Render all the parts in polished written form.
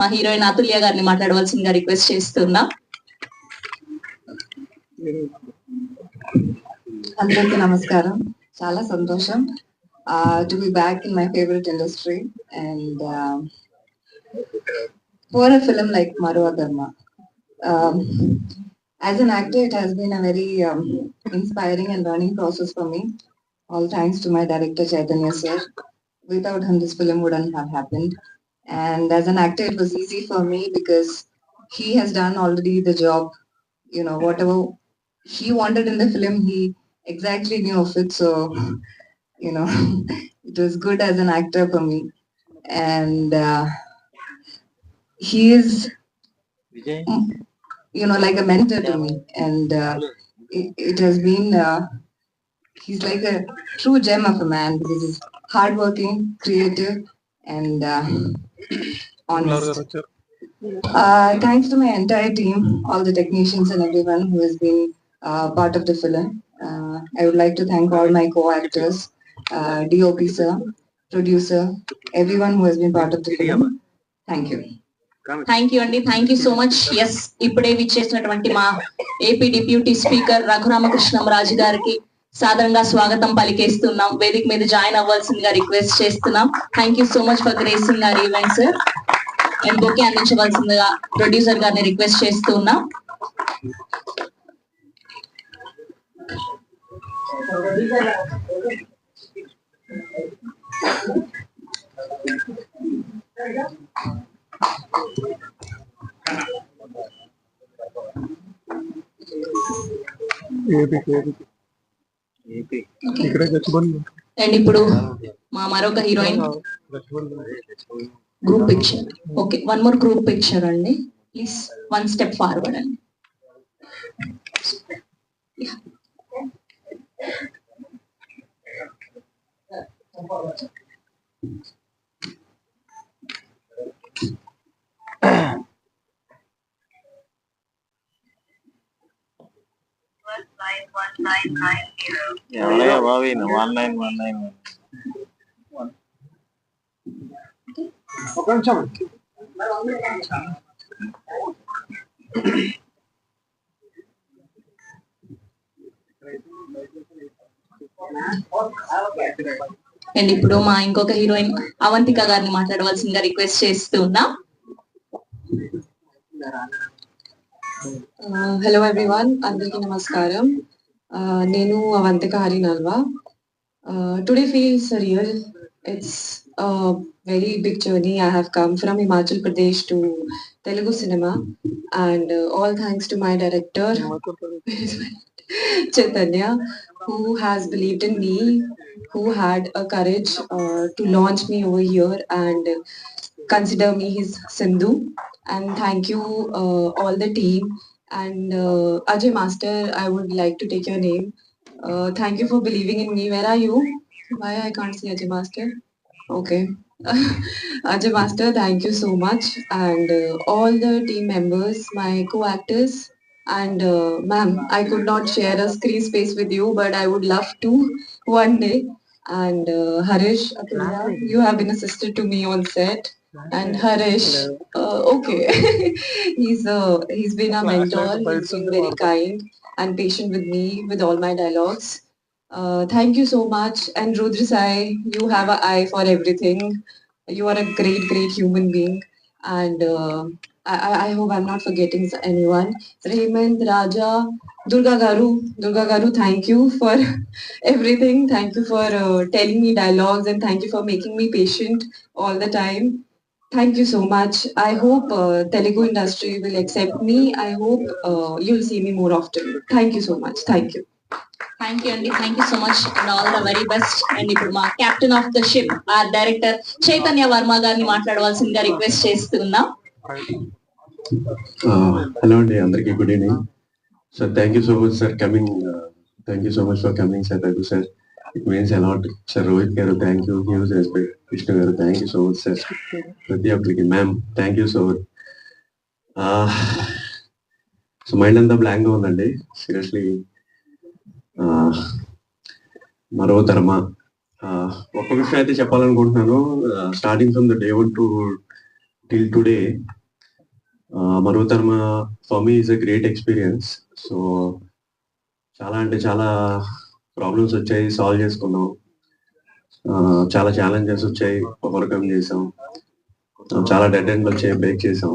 మా హీరోయిన్ అతుల్య గారిని మాట్లాడవలసిందిగా రిక్వెస్ట్ చేస్తున్నా. అందరికీ నమస్కారం. చాలా సంతోషం to be back in my favorite industry and for a film like Marwa Dharma. As an actor, it has been a very inspiring and learning process for me. All thanks to my director Chaitanya sir. Without him, this film wouldn't have happened. And as an actor, it was easy for me because he has done already the job. You know, whatever he wanted in the film, he exactly knew of it. So, you know, it was good as an actor for me. And he is, you know, like a mentor to me. And it has been, he's like a true gem of a man because he's hardworking, creative, and honest. Thanks to my entire team, all the technicians and everyone who has been part of the film. I would like to thank all my co-actors, DOP sir, producer, everyone who has been part of the film. Thank you. Thank you అండి. Thank you so much. Yes, ఇప్పుడే విచ్చేసినటువంటి మా AP deputy speaker Raghurama Krishnam Raju గారికి సాధారణంగా స్వాగతం పలికేస్తున్నాం. వేదిక మీద జాయిన్ అవ్వాల్సిందిగా రిక్వెస్ట్ చేస్తున్నాం. Thank you so much for gracing our event sir. And bouquet అందించవలసిందిగా ప్రొడ్యూసర్ గారిని రిక్వెస్ట్ చేస్తున్నాం. అండ్ ఇప్పుడు మా మరొక heroine group picture. Okay, one more group picture అండి. ప్లీజ్ వన్ స్టెప్ ఫార్వర్డ్ అండి. అండ్ ఇప్పుడు మా ఇంకొక హీరోయిన్ అవంతిక గారిని మాట్లాడవలసిందిగా రిక్వెస్ట్ చేస్తున్నా. హలో ఎవ్రీవన్, అందరికీ నమస్కారం. నేను Avantika హరినల్వా. Today feels surreal. It's a very big journey. I have come from Himachal Pradesh to Telugu cinema, and all thanks to my director Chaitanya, who has believed in me, who had a courage to launch me over here and consider me his Sindhu. And thank you all the team. And Ajay Master, I would like to take your name. Thank you for believing in me. Where are you? Why I can't see Ajay Master? Okay. Ajay Master, thank you so much. And all the team members, my co-actors, and ma'am, I could not share a screen space with you, but I would love to one day. And Harish, Atulya, you have been a sister to me on set. And Harish, okay, he's been a mentor. He's been very kind and patient with me with all my dialogues. Thank you so much. And Rudra Sai, you have an eye for everything. You are a great, great human being. And I hope I'm not forgetting anyone. Raymond, Raja, Durga Garu, thank you for everything. Thank you for telling me dialogues, and thank you for making me patient all the time. Thank you so much. I hope Telugu industry will accept me. I hope you'll see me more often. Thank you so much. Thank you. Thank you అండి. Thank you so much and all the very best. And ఇప్పుడు మా captain of the ship, or director Chaitanya Varma గారిని మాట్లాడవలసిందిగా request చేస్తున్నాం. Hello అండి, అందరికీ good evening. So thank you so much sir coming. Thank you so much for coming sir. Raghu sir, it means a lot. Sir Rohit గారు thank you, huge respect. Vishnu గారు thank you so much sir. ప్రతి ఒక్కరికి ma'am thank you so much. So mind అంతా blank గా ఉందండి seriously. మరో ధర్మ ఒక్క విషయం అయితే చెప్పాలనుకుంటున్నాను. Starting from the day 1 to till today, Marutarma for me is a great experience. So చాలా అంటే చాలా ప్రాబ్లమ్స్ వచ్చాయి, సాల్వ్ చేసుకున్నాం. చాలా ఛాలెంజెస్ వచ్చాయి, ఓవర్కమ్ చేసాం. చాలా డెడ్ ఎండ్ వచ్చాయి, బ్రేక్ చేసాం.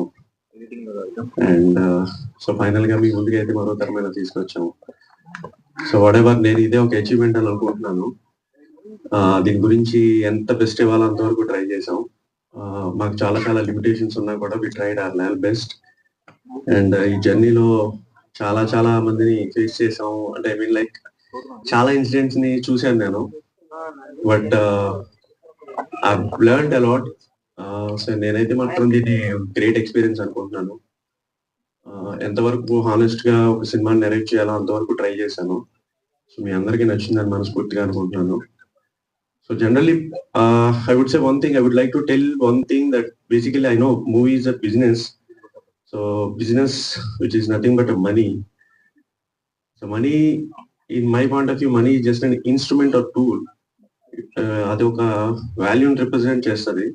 అండ్ సో ఫైనల్ గా మీ ముందుగా అయితే మరో తరమైన తీసుకొచ్చాము. సో వాట్ ఎవర్, నేను ఇదే ఒక అచీవ్మెంట్ అని అనుకుంటున్నాను. దీని గురించి ఎంత బెస్ట్ ఇవ్వాలో అంతవరకు ట్రై చేసాం. మాకు చాలా చాలా లిమిటేషన్స్ ఉన్నా కూడా we tried our level best. And ఈ జర్నీలో చాలా చాలా మందిని ఫేస్ చేసాం. అంటే ఐ మీన్ లైక్ చాలా ఇన్సిడెంట్స్ ని చూశాను నేను, but I learned a lot. So నేనైతే మాత్రం దీన్ని గ్రేట్ ఎక్స్పీరియన్స్ అనుకుంటున్నాను. ఎంతవరకు హానెస్ట్ గా ఒక సినిమాని నెరేట్ చేయాలో అంతవరకు ట్రై చేశాను. సో మీ అందరికీ నచ్చిందని మనస్ఫూర్తిగా అనుకుంటున్నాను. So generally I would say one thing, I would like to tell one thing that basically I know movie is a business. So business which is nothing but a money. So money, in my point of view, money is just an instrument or tool. అది ఒక వాల్యూని represent చేస్తుంది.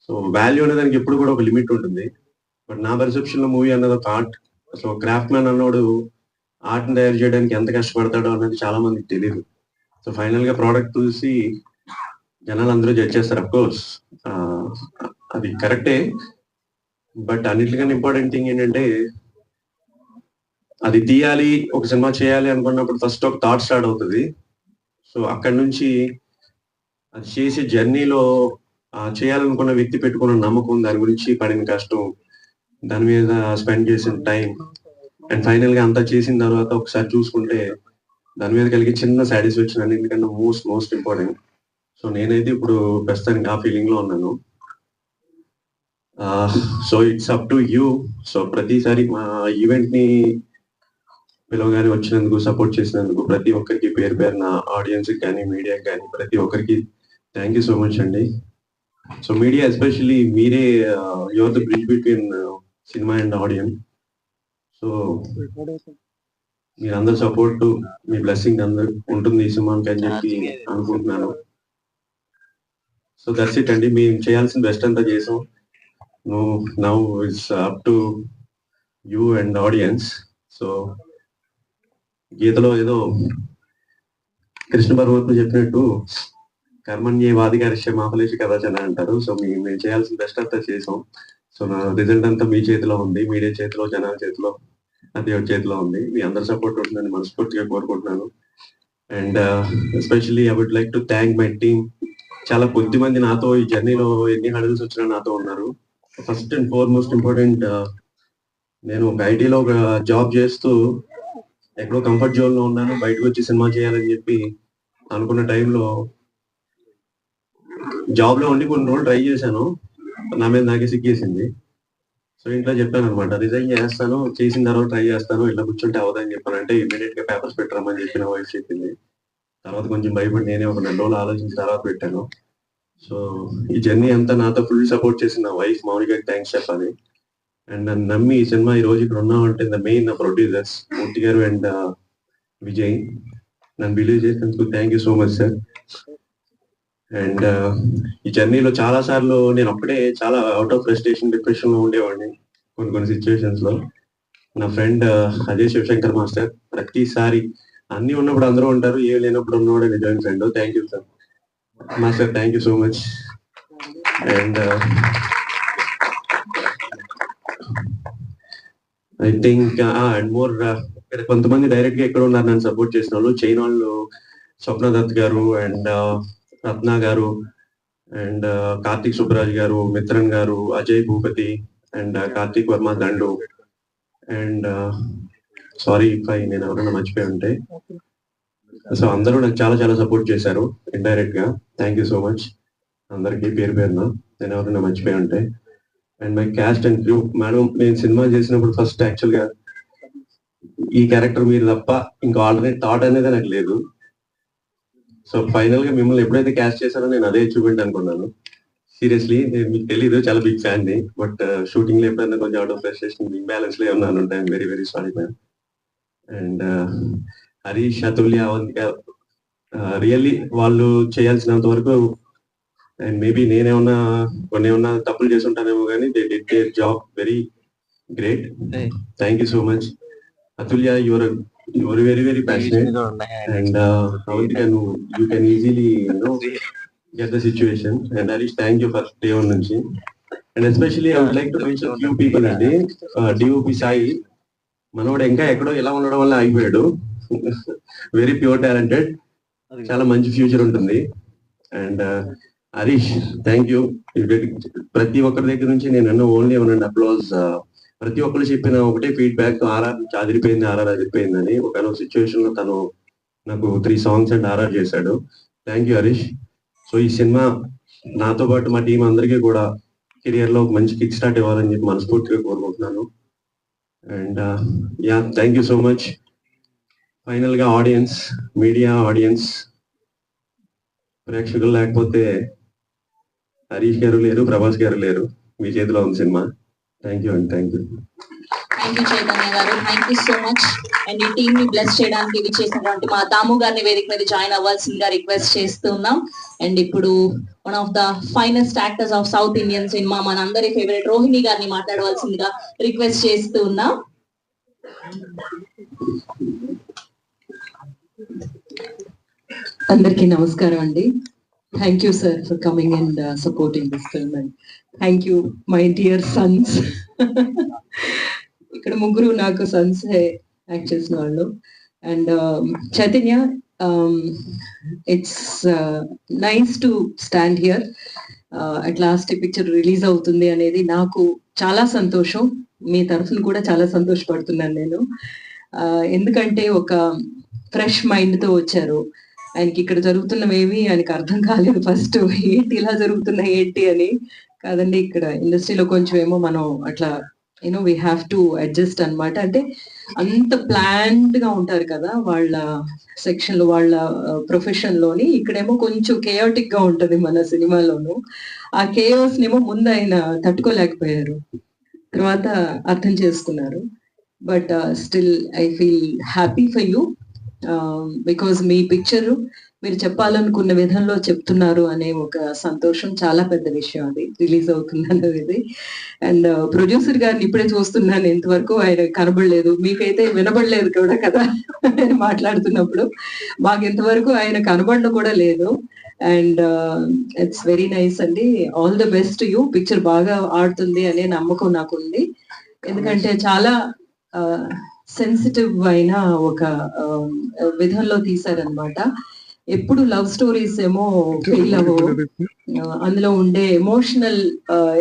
So value అనే దానికి ఎప్పుడు కూడా ఒక limit ఉంటుంది. బట్ నా పర్సెప్షన్ లో మూవీ అన్నది ఒక ఆర్ట్. సో క్రాఫ్ట్ మ్యాన్ అన్నోడు ఆర్ట్ ని తయారు చేయడానికి ఎంత కష్టపడతాడో అనేది చాలా మందికి తెలియదు. సో ఫైనల్ గా ప్రోడక్ట్ చూసి జనాలు అందరూ జడ్జ్ చేస్తారు. అఫ్ కోర్స్ అది కరెక్టే, బట్ అన్నిటికన్నా ఇంపార్టెంట్ థింగ్ ఏంటంటే అది తీయాలి, ఒక సినిమా చేయాలి అనుకున్నప్పుడు ఫస్ట్ ఒక థాట్ స్టార్ట్ అవుతుంది. సో అక్కడ నుంచి అది చేసే జర్నీలో చేయాలనుకున్న వ్యక్తి పెట్టుకున్న నమ్మకం, దాని గురించి పడిన కష్టం, దాని మీద స్పెండ్ చేసిన టైం, అండ్ ఫైనల్ గా అంతా చేసిన తర్వాత ఒకసారి చూసుకుంటే దాని మీద కలిగే చిన్న సాటిస్ఫాక్షన్ అన్నింటికన్నా మోస్ట్ ఇంపార్టెంట్. సో నేనైతే ఇప్పుడు ప్రస్తుతానికి ఆ ఫీలింగ్ లో ఉన్నాను. So it's up to you. So ప్రతిసారి మా ఈవెంట్ ని పిలవగానే వచ్చినందుకు, సపోర్ట్ చేసినందుకు ప్రతి ఒక్కరికి పేరు పేరు, నా ఆడియన్స్ కానీ మీడియాకి కానీ ప్రతి ఒక్కరికి థ్యాంక్ యూ సో మచ్ అండి. సో మీడియా ఎస్పెషల్లీ మీరే, your the bridge between cinema and audience. So మీరందరూ సపోర్ట్, మీ బ్లెస్సింగ్ అందరు ఉంటుంది ఈ సినిమాకి అని చెప్పి అనుకుంటున్నాను. సో దట్స్ ఇట్ అండి. మేము చేయాల్సిన బెస్ట్ అంతా చేసాం. Now it's up to you and audience. So గీతలో ఏదో కృష్ణ పరమాత్మ చెప్పినట్టు కర్మణ్యే వాదికారిష్య మాఫలేషి కదాచన అంటారు. సో మేము చేయాల్సిన బెస్ట్ అంతా చేసాం. సో నా రిజల్ట్ అంతా మీ చేతిలో ఉంది, మీడియా చేతిలో, జనాల చేతిలో, దేవుడి చేతిలో ఉంది. మీ అందరి సపోర్ట్ ఉంటుందని మనస్ఫూర్తిగా కోరుకుంటున్నాను. And especially I would like to thank my team. చాలా కొద్ది మంది నాతో ఈ జర్నీలో ఎన్ని హడల్స్ వచ్చినా నాతో ఉన్నారు. ఫస్ట్ అండ్ ఫార్మోస్ట్ ఇంపార్టెంట్, నేను ఒక ఐటీలో ఒక జాబ్ చేస్తూ ఎక్కడో కంఫర్ట్ జోన్ లో ఉన్నాను. బయటకు వచ్చి సినిమా చేయాలని చెప్పి అనుకున్న టైంలో జాబ్ లో ఉండి కొన్ని రోజులు ట్రై చేశాను. నా మీద నాకే సిగ్గేసింది. సో ఇంట్లో చెప్పాను అనమాట, రిజైన్ చేస్తాను, చేసిన తర్వాత ట్రై చేస్తాను, ఇలా కూర్చుంటే అవదని చెప్పాను. అంటే ఇమీడియట్ గా పేపర్స్ పెట్టరమ్మని చెప్పి నా వైఫ్ చెప్పింది. తర్వాత కొంచెం భయపడి నేనే ఒక 2 రోజులు ఆలోచించిన తర్వాత పెట్టాను. సో ఈ జర్నీ అంతా నాతో ఫుల్ సపోర్ట్ చేసిన నా వైఫ్ మౌనికకి థ్యాంక్స్ చెప్పాలి. అండ్ నన్ను నమ్మి ఈ సినిమా ఈ రోజు ఇక్కడ ఉన్నామంటే ద మెయిన్ నా ప్రొడ్యూసర్స్ మూర్తి గారు అండ్ విజయ్. నన్ను బిలీవ్ చేసినందుకు thank you so much sir. And ఈ జర్నీలో చాలా సార్లు నేను అప్పుడే చాలా అవుట్ ఆఫ్ ఫ్రస్ట్రేషన్, డిప్రెషన్ లో ఉండేవాడిని కొన్ని సిచ్యువేషన్స్ లో. నా ఫ్రెండ్ అజయ్ శివశంకర్ మాస్టర్ ప్రతిసారి అన్ని ఉన్నప్పుడు అందరూ ఉంటారు, ఏం లేనప్పుడు ఉన్నవాడే నిజమైన friend. Thank you sir master, thank you so much. And I think and more ఇక్కడ కొంతమంది డైరెక్ట్ గా ఎక్కడ ఉన్నారు నన్ను సపోర్ట్ చేసిన వాళ్ళు. చైనా వాళ్ళు స్వప్న దత్ గారు అండ్ రత్న గారు అండ్ కార్తిక్ సుబ్బరాజ్ గారు, మిత్రన్ గారు, Ajay Bhupathi and Karthik Varma Dandu. And sorry if నేను ఎవరైనా మర్చిపోయి ఉంటే. సో అందరూ నాకు చాలా చాలా సపోర్ట్ చేశారు ఇండైరెక్ట్ గా. థ్యాంక్ యూ సో మచ్ అందరికి పేరు పేరున, నేను ఎవరైనా మర్చిపోయి ఉంటే. And my caste and crew. Madam, నేను సినిమా చేసినప్పుడు ఫస్ట్ యాక్చువల్ గా ఈ క్యారెక్టర్ మీరు తప్ప ఇంకా ఆల్టర్నేట్ థాట్ అనేది నాకు లేదు. సో ఫైనల్ గా మిమ్మల్ని ఎప్పుడైతే క్యాస్ట్ చేశారో నేను అదే అచీవ్మెంట్ అనుకున్నాను. సీరియస్లీ నేను మీకు తెలీదు, చాలా బిగ్ ఫ్యాన్ ని. బట్ షూటింగ్ లో ఎప్పుడైనా కొంచెం out of frustration, big balance లో ఉన్నాను. I'm very very sorry ma'am. And Harish, Atulya, Avantika, really వాళ్ళు చేయాల్సినంత వరకు అండ్ మేబీ నేనేమన్నా ఏమన్నా తప్పులు చేసి ఉంటానేమో కానీ they did their job very great. Thank you so much. Atulya, your very very passionate and you can easily get the situation. And Harish, thank you for day one నుంచి. And especially I would like to mention few people అండి. DOP Sai మనోడు ఇంకా ఎక్కడో ఇలా ఉండడం వల్ల ఆగిపోయాడు. Very pure talented, చాలా మంచి ఫ్యూచర్ ఉంటుంది. And Harish, thank you. ప్రతి ఒక్కరి దగ్గర నుంచి నేను ఓన్లీ ఏమన్నా అప్లాజ్. ప్రతి ఒక్కరు చెప్పిన ఒకటే ఫీడ్బ్యాక్, ఆర్ఆర్ అదిరిపోయింది అని. ఒక సిచ్యువేషన్ లో తను నాకు 3 songs అండ్ ఆర్ఆర్ చేశాడు. Thank you Harish. సో ఈ సినిమా నాతో పాటు మా టీం అందరికీ కూడా కెరియర్ లో ఒక మంచి కిక్ స్టార్ట్ ఇవ్వాలని చెప్పి మనస్ఫూర్తిగా కోరుకుంటున్నాను. And yeah, thank you so much. Final గా ఆడియన్స్, మీడియా ఆడియన్స్, ప్రేక్షకులు లేకపోతే హరీష్ గారు లేరు, ప్రభాస్ గారు లేరు. మీ చేతిలో ఉంది సినిమా. థ్యాంక్ యూ అండి. Thank you. Thank you Chaitanya గారు, thank you so much. And ఈ టీమ్ ని బ్లెస్ చేయడానికి ఇవి చేసినటువంటి మా దాము గారిని వేదిక మీద జాయిన్ అవ్వాల్సిందిగా రిక్వెస్ట్ చేస్తున్నాం. అండ్ ఇప్పుడు one of the finest actors of south Indian cinema, మన అందరి ఫేవరెట్ రోహిణి గారిని మాట్లాడవలసిందిగా రిక్వెస్ట్ చేస్తున్నాం. అందరికీ నమస్కారం అండి. Thank you sir for coming and supporting this film. And thank you my dear Sons. ఇక్కడ ముగ్గురు నాకు సన్స్ యాక్ట్ చేసిన వాళ్ళు. And Chaitanya, it's nice to stand here. At last picture release అవుతుంది అనేది నాకు చాలా సంతోషం. మీ తరఫున కూడా చాలా సంతోషపడుతున్నాను నేను. ఎందుకంటే ఒక ఫ్రెష్ మైండ్ తో వచ్చారు. ఆయనకి ఇక్కడ జరుగుతున్నవేమి ఆయనకి అర్థం కాలేదు ఫస్ట్. ఏంటి ఇలా జరుగుతున్నాయి ఏంటి అని కాదండి, ఇక్కడ ఇండస్ట్రీలో కొంచెం ఏమో మనం అట్లా వీ హ్యావ్ టు అడ్జస్ట్ అన్నమాట. అంటే అంత ప్లాన్డ్ గా ఉంటారు కదా వాళ్ళ సెక్షన్ లో, వాళ్ళ ప్రొఫెషన్ లోని. ఇక్కడేమో కొంచెం కేయాటిక్ గా ఉంటది మన సినిమాలోను. ఆ కేయోస్ నేమో ముందు ఆయన తట్టుకోలేకపోయారు, తర్వాత అర్థం చేసుకున్నారు. But still I feel happy for you, because me picture మీరు చెప్పాలనుకున్న విధంలో చెప్తున్నారు అనే ఒక సంతోషం చాలా పెద్ద విషయం. అది రిలీజ్ అవుతుంది అనేది. అండ్ ప్రొడ్యూసర్ గారిని ఇప్పుడే చూస్తున్నాను, ఇంతవరకు ఆయన కనబడలేదు. మీకైతే వినబడలేదు కూడా కదా ఆయన మాట్లాడుతున్నప్పుడు. మాకు ఇంతవరకు ఆయన కనబడడం కూడా లేదు. అండ్ ఇట్స్ వెరీ నైస్ అండి. All the best you. Picture బాగా ఆడుతుంది అనే నమ్మకం నాకు ఉంది. ఎందుకంటే చాలా సెన్సిటివ్ అయిన ఒక విధంలో తీశారనమాట. ఎప్పుడు లవ్ స్టోరీస్ ఏమో ఫెయిల్ అవ్వవు. అందులో ఉండే ఎమోషనల్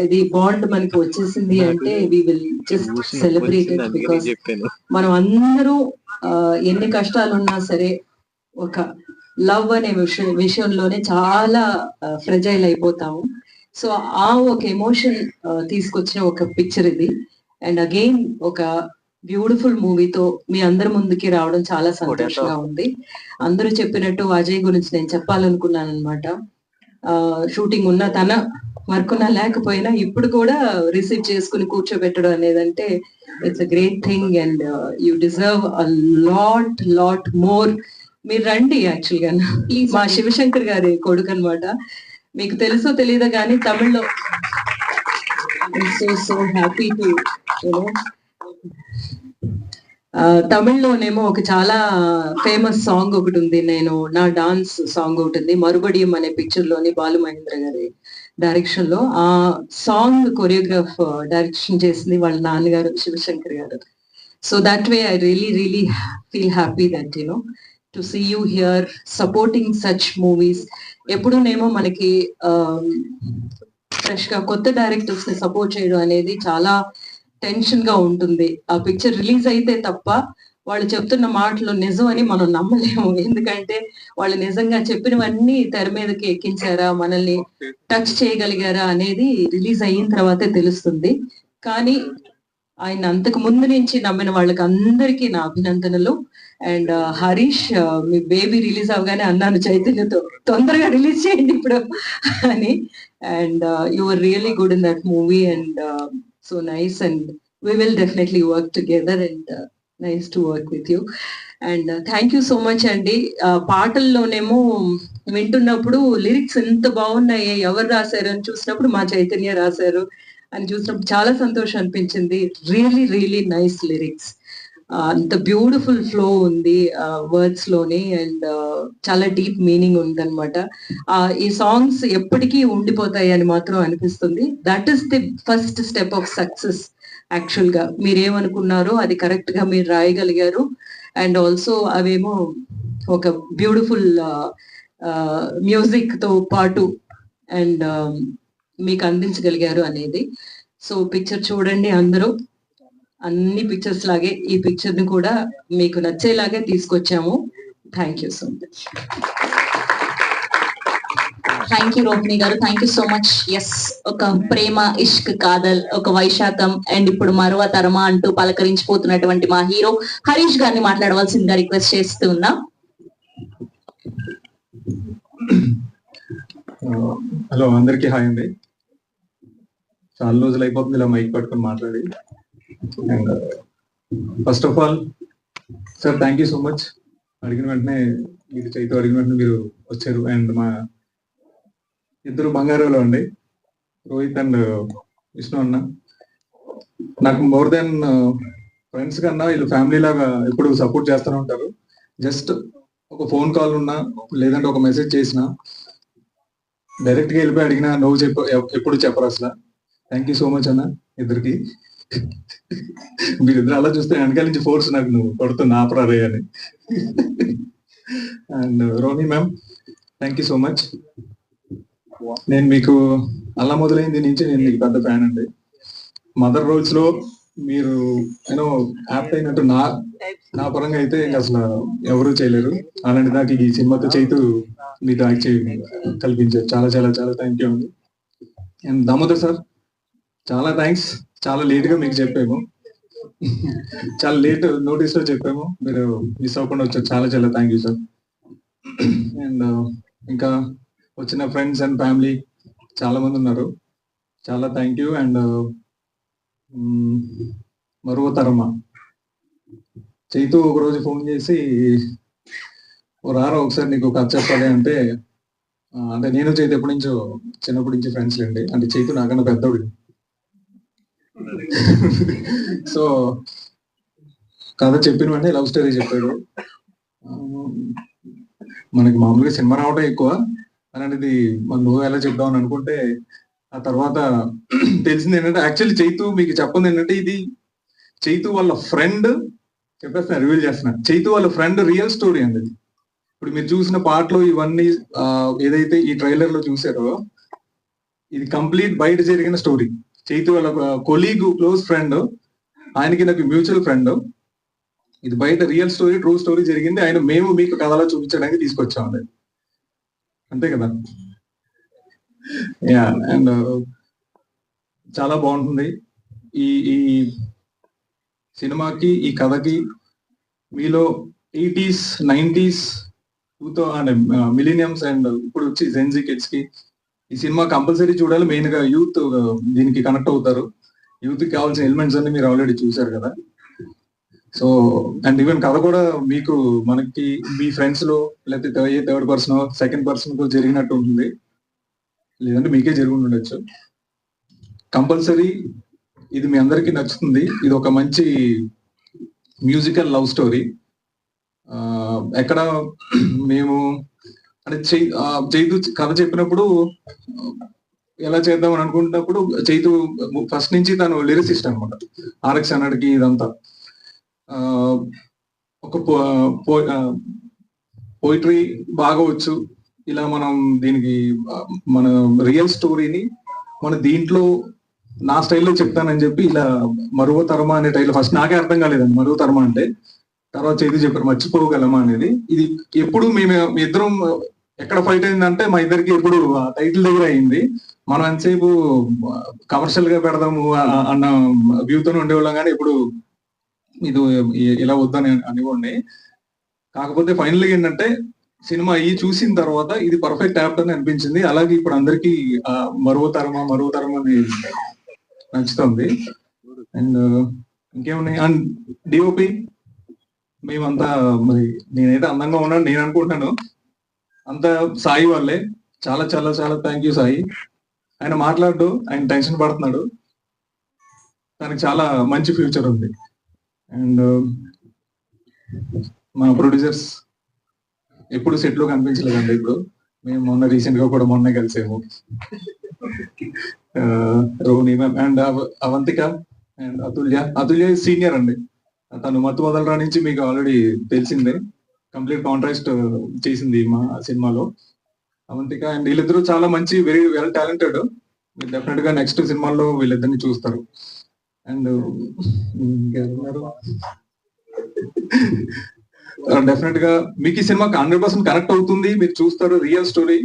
ఇది బాండ్ మనకి వచ్చేసింది అంటే we will just celebrate it. Because మనం అందరూ ఎన్ని కష్టాలు ఉన్నా సరే ఒక లవ్ అనే విషయంలోనే చాలా ఫ్రెజైల్ అయిపోతాము. సో ఆ ఒక ఎమోషన్ తీసుకొచ్చిన ఒక పిక్చర్ ఇది. అండ్ అగైన్ ఒక బ్యూటిఫుల్ మూవీతో మీ అందరి ముందుకి రావడం చాలా సంతోషంగా ఉంది. అందరూ చెప్పినట్టు అజయ్ గురించి నేను చెప్పాలనుకున్నాను అనమాట. షూటింగ్ ఉన్న తన వర్క్ ఉన్నా లేకపోయినా ఇప్పుడు కూడా రిసీవ్ చేసుకుని కూర్చోబెట్టడం అనేదంటే it's a great thing. And you deserve a lot more. మీరు రండి. యాక్చువల్ గా మా శివశంకర్ గారి కొడుకు అనమాట. మీకు తెలుసో తెలీదో కానీ తమిళ్లో సో హ్యాపీ టు తమిళ్లోనేమో ఒక చాలా ఫేమస్ సాంగ్ ఒకటి ఉంది. నేను నా డాన్స్ సాంగ్ ఒకటి ఉంది, మరుబడియం అనే పిక్చర్ లోని బాలు మహేంద్ర గారి డైరెక్షన్ లో. ఆ సాంగ్ కొరియోగ్రాఫ్ డైరెక్షన్ చేసింది వాళ్ళ నాన్నగారు శివశంకర్ గారు. So that way I really feel happy that to see you here supporting such movies. ఎప్పుడూనేమో మనకి ఫ్రెష్ గా కొత్త డైరెక్టర్స్ ని సపోర్ట్ చేయడం అనేది చాలా టెన్షన్ గా ఉంటుంది. ఆ పిక్చర్ రిలీజ్ అయితే తప్ప వాళ్ళు చెప్తున్న మాటలు నిజం అని మనం నమ్మలేము. ఎందుకంటే వాళ్ళు నిజంగా చెప్పినవన్నీ తెర మీదకి ఎక్కించారా, మనల్ని టచ్ చేయగలిగారా అనేది రిలీజ్ అయిన తర్వాతే తెలుస్తుంది. కానీ ఆయన అంతకు ముందు నుంచి నమ్మిన వాళ్ళకి అందరికీ నా అభినందనలు. అండ్ హరీష్, మీ బేబీ రిలీజ్ అవగానే అన్నాను చైతన్యతో తొందరగా రిలీజ్ చేయండి ఇప్పుడు అని. And you are really good in that movie and so nice, and we will definitely work together, and nice to work with you. And thank you so much అండి. పాటల్లోనేమో వింటున్నప్పుడు lyrics ఎంత బాగున్నాయి, ఎవరు రాశారు అని చూసినప్పుడు మా చైతన్య రాశారు అని చూసినప్పుడు చాలా సంతోషం అనిపించింది. Really really nice lyrics. అంత బ్యూటిఫుల్ ఫ్లో ఉంది వర్డ్స్ లోని, అండ్ చాలా డీప్ మీనింగ్ ఉంది అనమాట. ఈ సాంగ్స్ ఎప్పటికీ ఉండిపోతాయి అని మాత్రం అనిపిస్తుంది. That is the first step of success. Actual గా మీరేమనుకున్నారో అది కరెక్ట్ గా మీరు రాయగలిగారు. అండ్ ఆల్సో అవేమో ఒక బ్యూటిఫుల్ మ్యూజిక్ తో పాటు అండ్ మీకు అందించగలిగారు అనేది. సో పిక్చర్ చూడండి అందరూ. అన్ని పిక్చర్స్ లాగే ఈ పిక్చర్ ని కూడా మీకు నచ్చేలాగే తీసుకొచ్చాము. Thank you so much. Thank you Rohini గారు, thank you so much. Yes, ఒక ప్రేమ, ఇష్క్, కాదల్, ఒక వైశాఖం అండ్ ఇప్పుడు మరవ తరమా అంటూ పలకరించిపోతున్నటువంటి మా హీరో హరీష్ గారిని మాట్లాడవలసిందిగా రిక్వెస్ట్ చేస్తూ ఉన్నా. హలో, అందరికీ హాయ్ అండి. చాలా రోజులు అయిపోతుంది ఇలా మైక్ పట్టుకొని మాట్లాడి. And first of all sir, thank you so much. అడిగిన వెంటనే మీరు చైతు అడిగిన వెంటనే మీరు వచ్చారు. అండ్ మా ఇద్దరు బంగారులో అండి, రోహిత్ అండ్ విష్ణు అన్న, నాకు మోర్ దెన్ ఫ్రెండ్స్ కన్నా వీళ్ళు ఫ్యామిలీ లాగా ఎప్పుడు సపోర్ట్ చేస్తూనే ఉంటారు. జస్ట్ ఒక ఫోన్ కాల్ ఉన్నా లేదంటే ఒక మెసేజ్ చేసినా డైరెక్ట్ గా వెళ్ళిపోయి అడిగినా నువ్వు ఎప్పుడు చెప్పరు అసలు. థ్యాంక్ యూ సో మచ్ అన్న ఇద్దరికి. మీరిద్దరు అలా చూస్తే వెనకాల నుంచి ఫోర్స్ నాకు నువ్వు పడుతున్నా ఆపరారే అని. And Rohini ma'am, thank you so much. నేను మీకు అలా మొదలైంది నుంచి నేను మీకు పెద్ద ఫ్యాన్ అండి. మదర్ రోల్స్ లో మీరు ఏమో యాప్ట్ అయినట్టు నా పరంగా అయితే అసలు ఎవరు చేయలేరు. అలాంటి దాకా ఈ సినిమాతో చైతు మీతో యాక్ట్ కల్పించారు. చాలా చాలా చాలా థ్యాంక్ యూ అండి. అండ్ దామోదర్ సార్, చాలా థ్యాంక్స్. చాలా లేట్ గా మీకు చెప్పాము, చాలా లేట్ నోటీస్ లో చెప్పాము, మీరు మిస్ అవ్వకుండా వచ్చారు. చాలా చాలా థ్యాంక్ యూ సార్. అండ్ ఇంకా వచ్చిన ఫ్రెండ్స్ అండ్ ఫ్యామిలీ చాలా మంది ఉన్నారు, చాలా థ్యాంక్ యూ. అండ్ మరో తరమా చైతు ఒకరోజు ఫోన్ చేసి, రారా ఒకసారి నీకు కథ చెప్పాలి అంటే, అంటే నేను చైతు ఎప్పటి నుంచో చిన్నప్పటి నుంచి ఫ్రెండ్స్ అండి. అంటే చైతు నాకన్నా పెద్దోడు. సో కథ చెప్పిన వెంటనే లవ్ స్టోరీ చెప్పాడు. మనకి మామూలుగా సినిమా రావడం ఎక్కువ, అలాంటిది మనం నువ్వు ఎలా చెప్దామని అనుకుంటే ఆ తర్వాత తెలిసింది ఏంటంటే, యాక్చువల్లీ చైతు మీకు చెప్పండి ఏంటంటే, ఇది చైతు వాళ్ళ ఫ్రెండ్, చెప్పేస్తున్నా రివీల్ చేస్తున్నా, చైతు వాళ్ళ ఫ్రెండ్ రియల్ స్టోరీ అండి. ఇప్పుడు మీరు చూసిన పాటలు ఇవన్నీ ఏదైతే ఈ ట్రైలర్ లో చూసారో, ఇది కంప్లీట్ బయట జరిగిన స్టోరీ. చైతు వాళ్ళ కొలీగ్, క్లోజ్ ఫ్రెండ్, ఆయనకి నాకు మ్యూచువల్ ఫ్రెండ్. ఇది బయట రియల్ స్టోరీ, ట్రూ స్టోరీ జరిగింది. ఆయన మేము మీకు కథలో చూపించడానికి తీసుకొచ్చామండి, అంతే కదా. యా, అండ్ చాలా బాగుంటుంది ఈ సినిమాకి, ఈ కథకి. మీలో 80s, 90s, 2000 మిలీనియమ్స్ అండ్ ఇప్పుడు వచ్చి జెన్జీ కిడ్స్ కి ఈ సినిమా కంపల్సరీ చూడాలి. మెయిన్ గా యూత్ దీనికి కనెక్ట్ అవుతారు. యూత్ కి కావాల్సిన ఎలిమెంట్స్ అన్ని మీరు ఆల్రెడీ చూసారు కదా. సో అండ్ ఈవెన్ కథ కూడా మీకు మనకి మీ ఫ్రెండ్స్ లో లేకపోతే ఏ థర్డ్ పర్సన్ సెకండ్ పర్సన్ కు జరిగినట్టు ఉంటుంది, లేదంటే మీకే జరిగి ఉండొచ్చు. కంపల్సరీ ఇది మీ అందరికీ నచ్చుతుంది. ఇది ఒక మంచి మ్యూజికల్ లవ్ స్టోరీ. ఎక్కడ మేము అంటే చైతు కథ చెప్పినప్పుడు ఎలా చేద్దామని అనుకుంటున్నప్పుడు, చైతు ఫస్ట్ నుంచి తను లిరిసిస్ట్ అనమాట. ఆర్ఎక్స్ అన్నడికి ఇదంతా ఒక పోయిటరీ బాగా వచ్చు. ఇలా మనం దీనికి మన రియల్ స్టోరీని మన దీంట్లో నా స్టైల్లో చెప్తానని చెప్పి ఇలా మరువ తరమా అనే టైటిల్ ఫస్ట్ నాకే అర్థం కాలేదండి. మరువ తరమా అంటే తర్వాత చైతు చెప్పారు మర్చిపోగలమా అనేది. ఇది ఎప్పుడు మేము ఇద్దరం ఎక్కడ ఫైట్ అయిందంటే మా ఇద్దరికి ఎప్పుడు టైటిల్ దగ్గర అయింది. మనం ఎంతసేపు కమర్షియల్ గా పెడదాము అన్న వ్యూతో ఉండేవాళ్ళం, కానీ ఇప్పుడు ఇది ఇలా వద్దని అనివ్వండి. కాకపోతే ఫైనల్ గా ఏంటంటే, సినిమా చూసిన తర్వాత ఇది పర్ఫెక్ట్ యాప్ట్ అని అనిపించింది. అలాగే ఇప్పుడు అందరికి మరువ తరమా అని నచ్చుతుంది. అండ్ ఇంకేమున్నాయి, అండ్ డిఓపి మేమంతా మరి నేనైతే అందంగా ఉన్నాను నేను అనుకుంటున్నాను, అంత సాయి వాళ్ళే. చాలా చాలా చాలా థ్యాంక్ యూ సాయి. ఆయన మాట్లాడు, ఆయన టెన్షన్ పడుతున్నాడు, తనకి చాలా మంచి ఫ్యూచర్ ఉంది. అండ్ మా ప్రొడ్యూసర్స్ ఎప్పుడు సెట్ లో కనిపించలేదండి. ఇప్పుడు మేము మొన్న రీసెంట్ గా కూడా మొన్నే కలిసాము. Rohini ma'am and Avantika and Atulya senior అండి. తను మత్తు వదలరా నుంచి మీకు ఆల్రెడీ తెలిసిందే, కంప్లీట్ కాంట్రాస్ట్ చేసింది మా సినిమాలో అవంతిక. అండ్ వీళ్ళిద్దరూ చాలా మంచి వెరీ వెల్ టాలెంటెడ్. మీరు డెఫినెట్ గా నెక్స్ట్ సినిమాల్లో వీళ్ళిద్దరిని చూస్తారు. అండ్ డెఫినెట్ గా మీకు ఈ సినిమా 100% కనెక్ట్ అవుతుంది, మీరు చూస్తారు రియల్ స్టోరీ.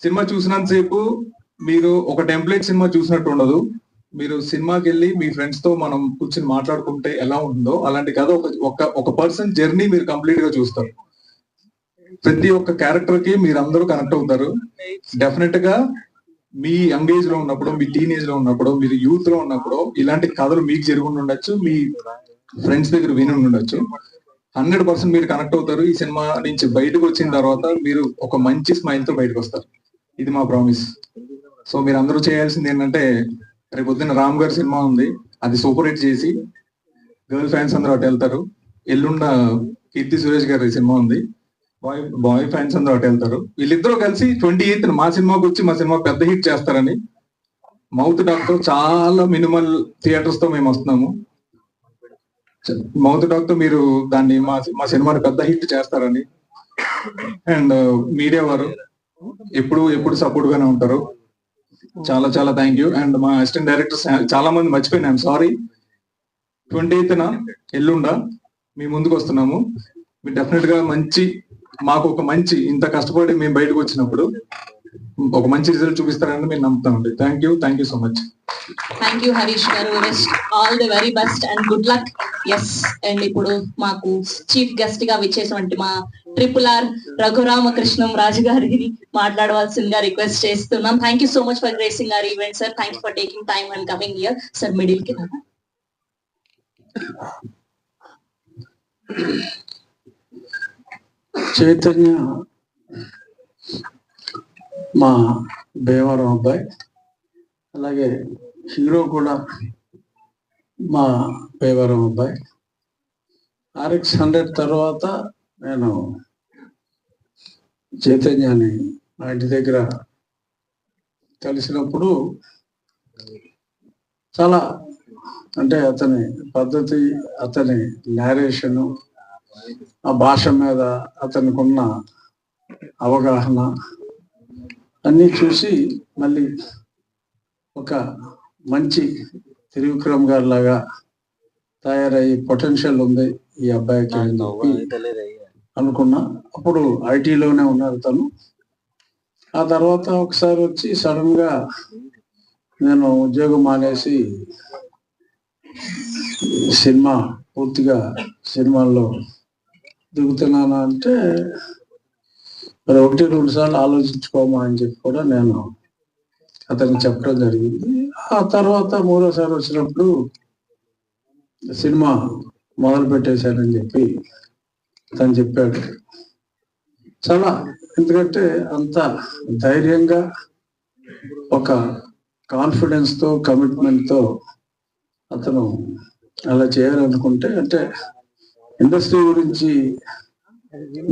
సినిమా చూసినంత సేపు మీరు ఒక టెంప్లేట్ సినిమా చూసినట్టు ఉండదు. మీరు సినిమాకి వెళ్ళి మీ ఫ్రెండ్స్ తో మనం కూర్చొని మాట్లాడుకుంటే ఎలా ఉంటుందో అలాంటి కథ ఒక పర్సన్ జర్నీ మీరు కంప్లీట్ గా చూస్తారు. ప్రతి ఒక్క క్యారెక్టర్ కి మీరు అందరూ కనెక్ట్ అవుతారు. డెఫినెట్ గా మీ యంగ్ ఏజ్ లో ఉన్నప్పుడు, మీ టీన్ ఏజ్ లో ఉన్నప్పుడు, మీరు యూత్ లో ఉన్నప్పుడు ఇలాంటి కథలు మీకు జరిగి ఉండొచ్చు, మీ ఫ్రెండ్స్ దగ్గర విని ఉండొచ్చు. 100% మీరు కనెక్ట్ అవుతారు. ఈ సినిమా నుంచి బయటకు వచ్చిన తర్వాత మీరు ఒక మంచి స్మైల్ తో బయటకు వస్తారు, ఇది మా ప్రామిస్. సో మీరు అందరూ చేయాల్సింది ఏంటంటే, రేపు పొద్దున్న రామ్ గారి సినిమా ఉంది, అది సూపర్ హిట్ చేసి గర్ల్ ఫ్యాన్స్ అందరూ అటు వెళ్తారు. ఎల్లుండ కీర్తి సురేష్ గారి సినిమా ఉంది, బాయ్ ఫ్యాన్స్ అందరూ అటు వెళ్తారు. వీళ్ళిద్దరూ కలిసి 28th మా సినిమాకి వచ్చి మా సినిమా పెద్ద హిట్ చేస్తారని, మౌత్ డాక్టర్ చాలా మినిమల్ థియేటర్స్ తో మేము వస్తున్నాము. మౌత్ డాక్టర్ మీరు దాన్ని మా సినిమాని పెద్ద హిట్ చేస్తారని. అండ్ మీడియా వారు ఎప్పుడు సపోర్ట్ గానే ఉంటారు. చాలా చాలా థ్యాంక్ యూ. అండ్ మా అసిస్టెంట్ డైరెక్టర్స్ చాలా మంది మర్చిపోయినా, ఐఎమ్ సారీ. 28th ఎల్లుండ మీ ముందుకు వస్తున్నాము. మీరు డెఫినెట్ గా మాకు ఒక మంచి ఇంత కష్టపడి మేము బయటకు వచ్చినప్పుడు ఒక మంచి రిజల్ట్ చూపిస్తారని మేము నమ్ముతామండి. Thank you so much. Thank you Harish గారు, all the very best and good luck. Yes, and ఇప్పుడు మాకు చీఫ్ గెస్ట్ గా విచ్చేసినటువంటి మా RRR రఘురామకృష్ణం రాజు గారిని మాట్లాడవలసిందిగా రిక్వెస్ట్ చేస్తున్నాం. Thank you so much for gracing our event sir. Thank you for taking time and coming here sir. Middle కి చైతన్య మా భీమవరం అబ్బాయి, అలాగే హీరో కూడా మా భీమవరం అబ్బాయి. RX 100 తర్వాత నేను చైతన్యాన్ని మా ఇంటి దగ్గర కలిసినప్పుడు చాలా, అంటే అతని పద్ధతి, అతని నేరేషను, ఆ భాష మీద అతనికి ఉన్న అవగాహన అన్నీ చూసి మళ్ళీ ఒక మంచి త్రివిక్రమ్ గారి లాగా తయారయ్యి పొటెన్షియల్ ఉంది ఈ అబ్బాయికి అని చెప్పి అనుకున్నా. అప్పుడు ఐటీలోనే ఉన్నారు తను. ఆ తర్వాత ఒకసారి వచ్చి సడన్ గా నేను ఉద్యోగం మానేసి పూర్తిగా సినిమాల్లో దిగుతున్నాను అంటే, మరి 1-2 సార్లు ఆలోచించుకోమా అని చెప్పి కూడా నేను అతనికి చెప్పడం జరిగింది. ఆ తర్వాత 3వసారి వచ్చినప్పుడు సినిమా మొదలు పెట్టేశానని చెప్పి తను చెప్పాడు. చాలా, ఎందుకంటే అంత ధైర్యంగా ఒక కాన్ఫిడెన్స్ తో, కమిట్మెంట్ తో అతను అలా చేయాలనుకుంటే, అంటే ఇండస్ట్రీ గురించి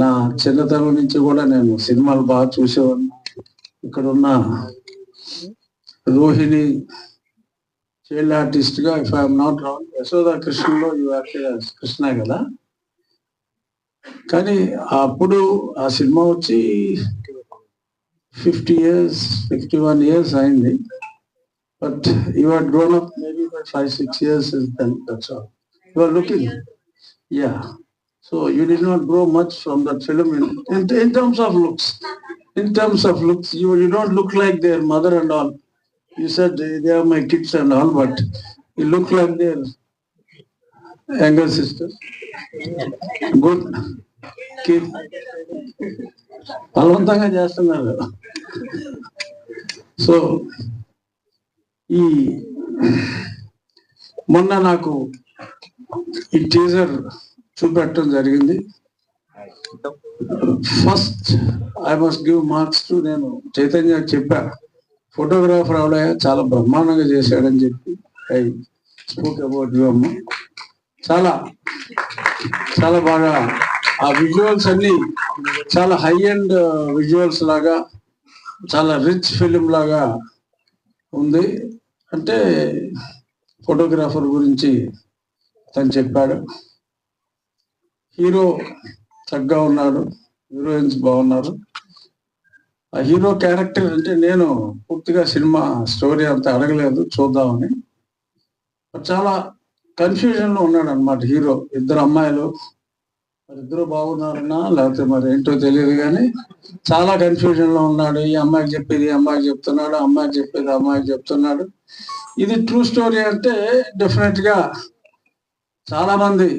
నా చిన్నతనం నుంచి కూడా నేను సినిమాలు బాగా చూసేవాడిని. ఇక్కడ ఉన్న రోహిణి చైల్డ్ ఆర్టిస్ట్ గా, if I'm not wrong, Yashoda కృష్ణలో కృష్ణ కదా. కానీ అప్పుడు ఆ సినిమా వచ్చి 51 years అయింది. But you are grown up maybe by 5-6 years that's all. You are looking, yeah. So you did not grow much from that film in terms of looks. In terms of looks, you don't look like their mother and all. You said they are my kids and all, but you look like their younger sister. Good. Keep. బలవంతంగా చేస్తున్నారు. So ఈ మొన్న నాకు ఈ teaser చూపెట్టడం జరిగింది. First I must give marks to, నేను చైతన్యకి చెప్పా, ఫోటోగ్రాఫర్ అవడయ్య చాలా బ్రహ్మాండంగా చేశాడని చెప్పి ఐ స్పోక్ అబౌట్ యు అమ్మ. చాలా చాలా బాగా ఆ విజువల్స్ అన్ని చాలా హై అండ్ విజువల్స్ లాగా, చాలా రిచ్ ఫిలిం లాగా ఉంది. అంటే ఫోటోగ్రాఫర్ గురించి తను చెప్పాడు. హీరో చక్కగా ఉన్నాడు, హీరోయిన్స్ బాగున్నారు. ఆ హీరో క్యారెక్టర్ అంటే నేను పూర్తిగా సినిమా స్టోరీ అంతా అడగలేదు, చూద్దామని. చాలా కన్ఫ్యూజన్ లో ఉన్నాడు అనమాట హీరో. ఇద్దరు అమ్మాయిలు, మరి ఇద్దరు బాగున్నారన్నా లేకపోతే మరి ఏంటో తెలియదు కానీ చాలా కన్ఫ్యూజన్ లో ఉన్నాడు. ఈ అమ్మాయికి చెప్పేది ఈ అమ్మాయికి చెప్తున్నాడు, అమ్మాయికి చెప్పేది అమ్మాయికి చెప్తున్నాడు. ఇది ట్రూ స్టోరీ అంటే డెఫినెట్ గా చాలా మంది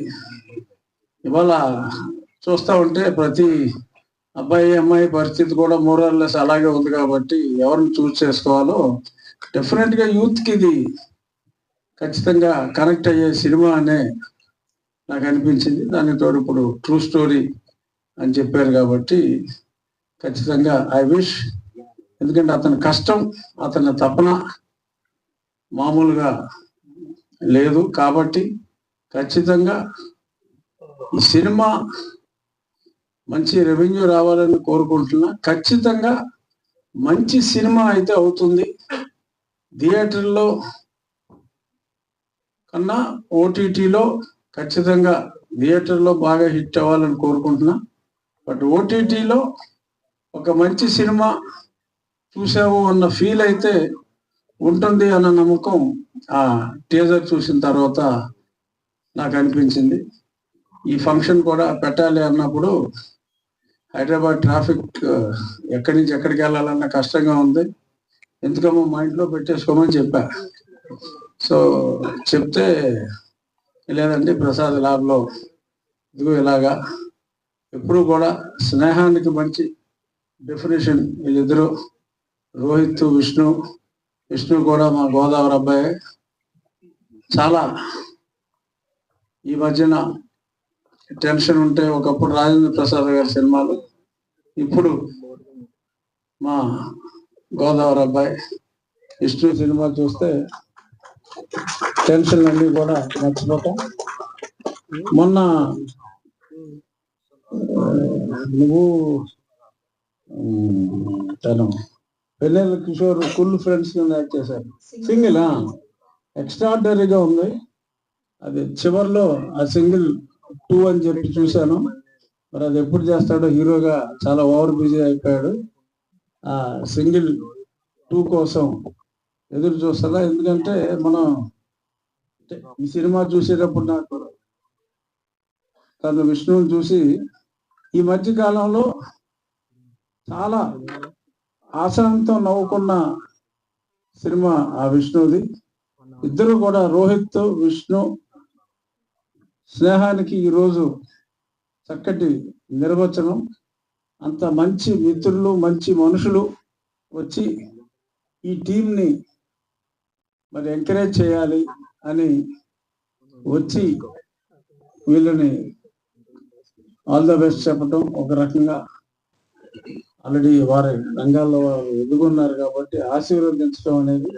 ఇవాళ చూస్తూ ఉంటే ప్రతి అబ్బాయి అమ్మాయి పరిస్థితి కూడా మోరల్లెస్ అలాగే ఉంది. కాబట్టి ఎవరిని చూస్ చేసుకోవాలో డెఫినెట్ గా యూత్ కి ఇది ఖచ్చితంగా కనెక్ట్ అయ్యే సినిమా అనే నాకు అనిపించింది. దానికి తోడు ఇప్పుడు ట్రూ స్టోరీ అని చెప్పారు కాబట్టి ఖచ్చితంగా ఐ విష్, ఎందుకంటే అతని కష్టం, అతని తపన మామూలుగా లేదు. కాబట్టి ఖచ్చితంగా ఈ సినిమా మంచి రెవెన్యూ రావాలని కోరుకుంటున్నా. ఖచ్చితంగా మంచి సినిమా అయితే అవుతుంది. థియేటర్లో కన్నా ఓటీటీలో ఖచ్చితంగా, థియేటర్లో బాగా హిట్ అవ్వాలని కోరుకుంటున్నా. బట్ ఓటీటీలో ఒక మంచి సినిమా చూసావు అన్న ఫీల్ అయితే ఉంటుంది అన్న నమ్మకం ఆ టీజర్ చూసిన తర్వాత నాకు అనిపించింది. ఈ ఫంక్షన్ కూడా పెట్టాలి అన్నప్పుడు హైదరాబాద్ ట్రాఫిక్ ఎక్కడి నుంచి ఎక్కడికి వెళ్ళాలన్న కష్టంగా ఉంది. ఎందుకమ్మా మా ఇంట్లో పెట్టేసుకోమని చెప్పా. సో చెప్తే లేదండి ప్రసాద్ ల్యాబ్లో ఇదిగో ఇలాగా. ఎప్పుడు కూడా స్నేహానికి మంచి డెఫినేషన్ వీళ్ళిద్దరు, రోహిత్ విష్ణు. విష్ణు కూడా మా గోదావరి అబ్బాయి. చాలా ఈ మధ్యన టెన్షన్ ఉంటే ఒకప్పుడు రాజేంద్ర ప్రసాద్ గారి సినిమాలు, ఇప్పుడు మా గోదావరి అబ్బాయి విష్ణు సినిమా చూస్తే టెన్షన్ అన్ని కూడా మర్చిపోతాం. మొన్న నువ్వు తను పెళ్ళిళ్ళ కిషోర్ కుల్ ఫ్రెండ్స్ యాక్ట్ చేశారు. సింగిల్ ఎక్స్ట్రాడనరీగా ఉంది. అది చివరిలో ఆ సింగిల్ 2 అని చెప్పి చూశాను. మరి అది ఎప్పుడు చేస్తాడో, హీరోగా చాలా ఓవర్ బిజీ అయిపోయాడు. ఆ సింగిల్ 2 కోసం ఎదురు చూస్తుందా. ఎందుకంటే మనం ఈ సినిమా చూసేటప్పుడు నాకు తను విష్ణువుని చూసి ఈ మధ్య కాలంలో చాలా ఆశాంతం నవ్వుకున్న సినిమా ఆ విష్ణుది. ఇద్దరు కూడా రోహిత్ విష్ణు స్నేహానికి ఈరోజు చక్కటి నిర్వచనం. అంత మంచి మిత్రులు, మంచి మనుషులు వచ్చి ఈ టీంని మరి ఎంకరేజ్ చేయాలి అని వచ్చి వీళ్ళని ఆల్ ద బెస్ట్ చెప్పడం, ఒక రకంగా ఆల్రెడీ వారి రంగాల్లో వారు ఎదుగున్నారు కాబట్టి ఆశీర్వదించడం అనేది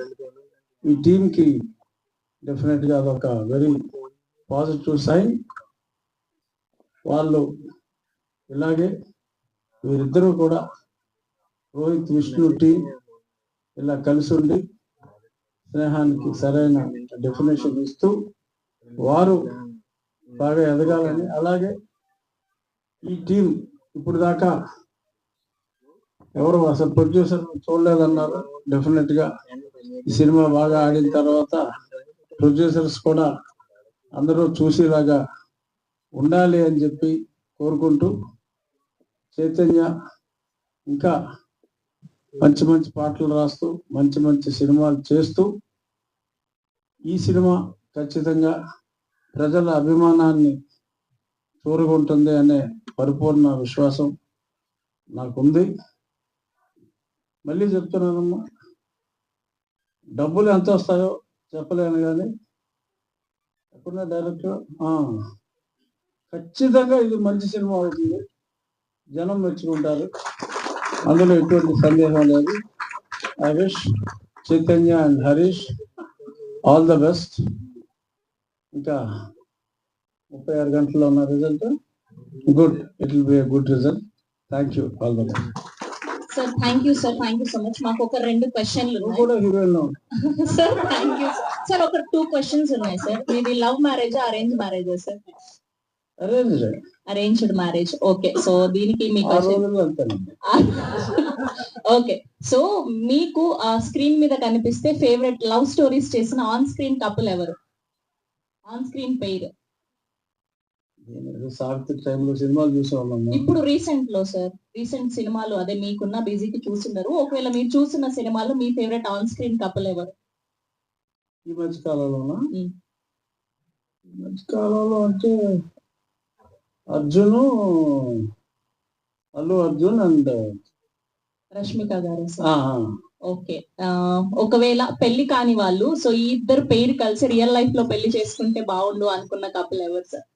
ఈ టీంకి డెఫినెట్ గా అదొక వెరీ పాజిటివ్ సైన్. వాళ్ళు ఇలాగే వీరిద్దరూ కూడా రోహిత్ విష్ణు టీం ఇలా కలిసి ఉండి స్నేహానికి సరైన డెఫినేషన్ ఇస్తూ వారు బాగా ఎదగాలని, అలాగే ఈ టీం ఇప్పుడు దాకా ఎవరు అసలు ప్రొడ్యూసర్ చూడలేదన్నారు. డెఫినెట్ గా ఈ సినిమా బాగా ఆడిన తర్వాత ప్రొడ్యూసర్స్ కూడా అందరూ చూసేలాగా ఉండాలి అని చెప్పి కోరుకుంటూ, చైతన్య ఇంకా మంచి మంచి పాటలు రాస్తూ మంచి మంచి సినిమాలు చేస్తూ ఈ సినిమా ఖచ్చితంగా ప్రజల అభిమానాన్ని చూరుకుంటుంది అనే పరిపూర్ణ విశ్వాసం నాకుంది. మళ్ళీ చెప్తున్నానమ్మా, డబ్బులు ఎంత వస్తాయో చెప్పలేను కానీ ఎప్పుడున్నా డైరెక్టర్ ఖచ్చితంగా ఇది మంచి సినిమా అవుతుంది, జనం మెచ్చుకుంటారు, అందులో ఎటువంటి సందేహం లేదు. I wish Chaitanya and Harish all the best. ఇంకా 36 గంటల్లో ఉన్న result good, it will be a good result. Thank you, all the best. Sir thank you so much. మాకు ఒక 2 క్వశ్చన్లు నువ్వు కూడా heroine sir. Thank you sir. ఒక 2 క్వశ్చన్స్ ఉన్నాయి సార్. మీది లవ్ మ్యారేజ్, అరేంజ్ మ్యారేజా sir? Arranged marriage. Okay, so దీనికి మీ ఓకే, సో మీకు స్క్రీన్ మీద కనిపిస్తే ఫేవరెట్ లవ్ స్టోరీస్ చేసిన ఆన్ స్క్రీన్ కపుల్ ఎవరు? ఆన్ స్క్రీన్ పెయిర్ సావిత్రి టైంలో సినిమాలు చూసేవాళ్ళం. ఇప్పుడు రీసెంట్ లో సార్, రీసెంట్ సినిమాలు అదే మీకున్న బిజీకి చూస్తున్నారు. ఒకవేళ మీరు చూసిన సినిమాలో మీ ఫేవరెట్ ఆన్ స్క్రీన్ కపుల్ ఎవరు ఈ మధ్య కాలంలోనా? ఈ మధ్య కాలంలో అంటే అల్లు అర్జున్ అండ్ రష్మిక గారు. ఓకే, ఒకవేళ పెళ్లి కాని వాళ్ళు, సో ఈ ఇద్దరు పెయిర్ కలిసి రియల్ లైఫ్ లో పెళ్లి చేసుకుంటే బాగుండు అనుకున్న కపుల్ ఎవరు సార్?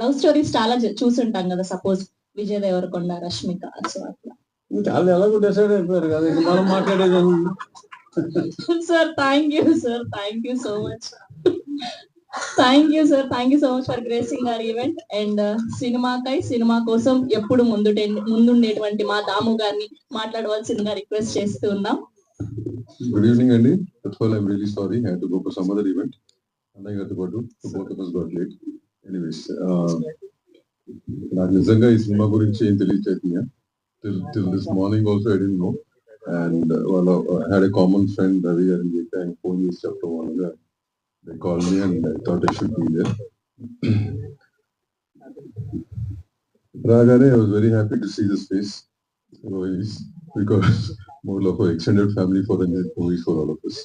లవ్ స్టోరీస్ చాలా చూసుంటాం కదా, సపోజ్ విజయ్ దేవరకొండ, రష్మిక, సో అట్లా. వాళ్ళు ఎలాగో డిసైడ్ అయిపోయారు కదా, మనం మాట్లాడేది. Sir thank you sir, thank you so much. Thank you sir, thank you so much for gracing our event. And cinema కోసం ఎప్పుడు ముందుండేటువంటి మా దాము గారిని మాట్లాడవలసిందిగా రిక్వెస్ట్ చేస్తూ ఉన్నాం. గుడ్ ఈవినింగ్ అండి. First of all I'm really sorry, I had to go for some other event. అన్నయ్య గారితో పాటు both of us got late. Anyways, నాకు నిజంగా ఈ సినిమా గురించి ఏం తెలియచేసింది. till this morning also I didn't know. And I had a common friend Ravi and ఆయన ఫోన్ చేసి చెప్పడం వల్ల they called me and I thought I should be there. రాగానే I was very happy to see this face because more of an extended family for the movies for all of us.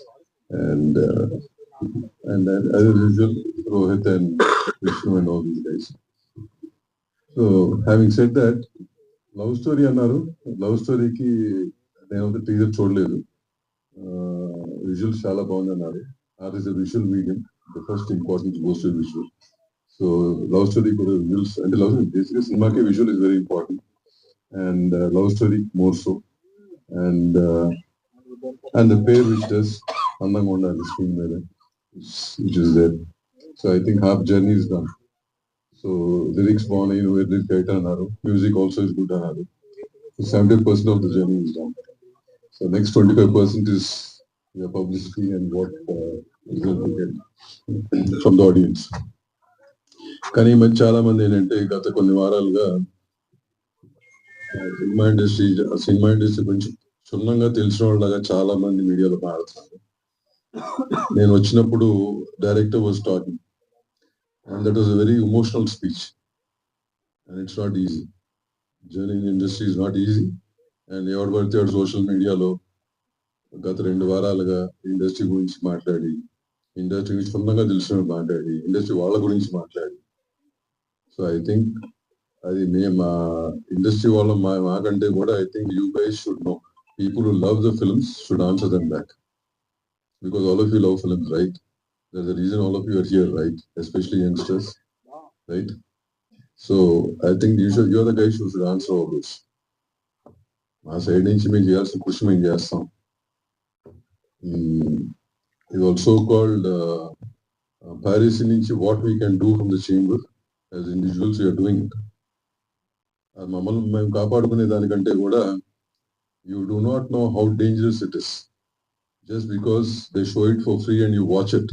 And as usual, Rohit and Vishnu and all these guys. So having said that, love story అన్నారు. Love స్టోరీకి నేను ఒక teaser చూడలేదు. Visuals చాలా బాగుంది అన్నారు. Art is visual medium, the first importance goes to visual. So love story కూడా visuals అంటే లవ్ బేసిక్గా సినిమాకి visual is very important and love story more so. And the pair which does అందంగా ఉండాలి స్క్రీన్ మీద, which is there. So I think half journey is done. So lyrics బాగున్నాయి, lyrics great అన్నారు, music also is good అన్నారు. 70% of the journey is done. So next 25% is your publicity and what result you get from the audience. కానీ ఈ మధ్య చాలా మంది ఏంటంటే గత కొన్ని వారాలుగా సినిమా ఇండస్ట్రీ కొంచెం క్షుణ్ణంగా తెలిసిన వాళ్ళగా చాలా మంది మీడియాలో మాట్లాడుతున్నారు. నేను వచ్చినప్పుడు director was talking and that was a very emotional speech, and it's not easy. Journey in industry is not easy, and ఎవరు పడితే వాడు సోషల్ మీడియాలో గత 2 వారాలుగా ఇండస్ట్రీ గురించి మాట్లాడి, ఇండస్ట్రీ గురించి క్షుణ్ణంగా తెలిసిన మాట్లాడి, ఇండస్ట్రీ వాళ్ళ గురించి మాట్లాడి. సో ఐ థింక్ అది మా ఇండస్ట్రీ వాళ్ళ మాకంటే కూడా I think you guys should know. People who love the films should answer them back, because all of you love films, right? There's a reason all of you are here, right? Especially youngsters, right? So I think you're the guys who should answer all this. మా side నుంచి మేము చేయాల్సిన కృషి మేము చేస్తాం. ఇది also called piracy నుంచి what we can do from the chamber as individuals you're doing it. మమ్మల్ని మేము కాపాడుకునే దానికంటే కూడా you do not know how dangerous it is just because they show it for free and you watch it.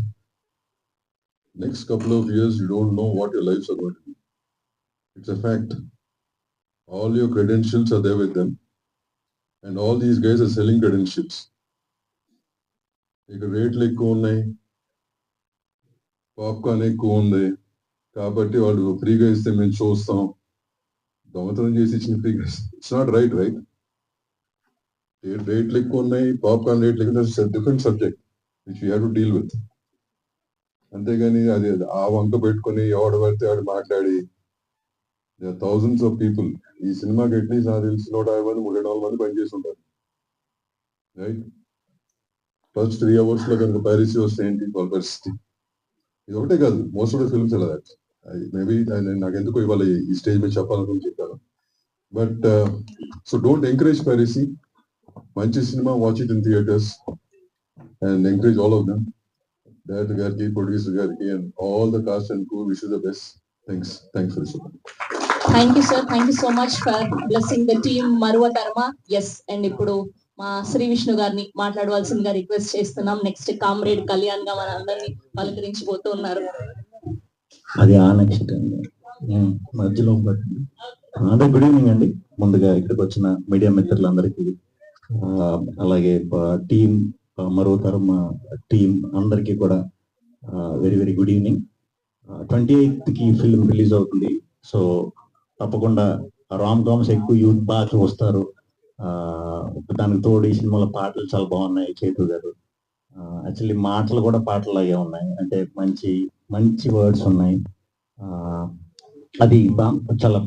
Next couple of years, you don't know what your lives are going to be. It's a fact. All your credentials are there with them. And all these guys are selling credentials. Ika rate like unnai, popcorn ekku undi, kabatti vallu free ga iste men chustam, దొంగతనం చేసి ఇచ్చిన free ga. It's not right, right? Rate like unnai, popcorn rate like that's a different subject which we have to deal with. అంతేగాని అది ఆ వంక పెట్టుకుని ఎవడు పడితే వాడు మాట్లాడి, థౌజండ్స్ ఆఫ్ పీపుల్ ఈ సినిమాకి అట్లీస్ట్ నాకు తెలిసి 150 మంది 300 మంది పనిచేసి ఉంటారు, రైట్? ఫస్ట్ 3 hours లో కనుక పైరసీ వస్తే ఏంటి వాళ్ళ పరిస్థితి? ఇది ఒకటే కాదు, మోస్ట్ ఆఫ్ ద ఫిల్మ్స్ ఇలా దట్. మేబీ నాకు ఎందుకు ఇవాళ ఈ స్టేజ్ మీద చెప్పాలనుకుని చెప్పాను. But so don't encourage piracy. మంచి cinema, watch it in theatres and encourage all of them. Director గారికి, ప్రొడ్యూసర్ గారికి and all the cast and crew wish you the best. Thanks for this. Thank you sir, thank you so much for blessing the team Maruvatarama. Yes, and ఇప్పుడు మా శ్రీ విష్ణు గారిని మాట్లాడవలసిందిగా request చేస్తున్నాం. Next comrade Kalyan గా మన అందరినీ పలకరించిపోతూ ఉన్నారు. అది ఆ నెక్స్ట్ మధ్యలో అదే. గుడ్ ఈవినింగ్ అండి. ముందుగా ఇక్కడికి వచ్చిన మీడియా మిత్రులందరికీ, అలాగే టీం మరోతరం టీం అందరికీ కూడా very very good evening. 28th కి ఫిల్మ్ రిలీజ్ అవుతుంది. సో తప్పకుండా రామ్ కామ్స్ ఎక్కువ యూత్ బాగా చూస్తారు. దానికి తోడు ఈ సినిమాలో పాటలు చాలా బాగున్నాయి. చేతు గారు యాక్చువల్లీ మాటలు కూడా పాటలు అయ్యే ఉన్నాయి, అంటే మంచి మంచి వర్డ్స్ ఉన్నాయి. అది చాలా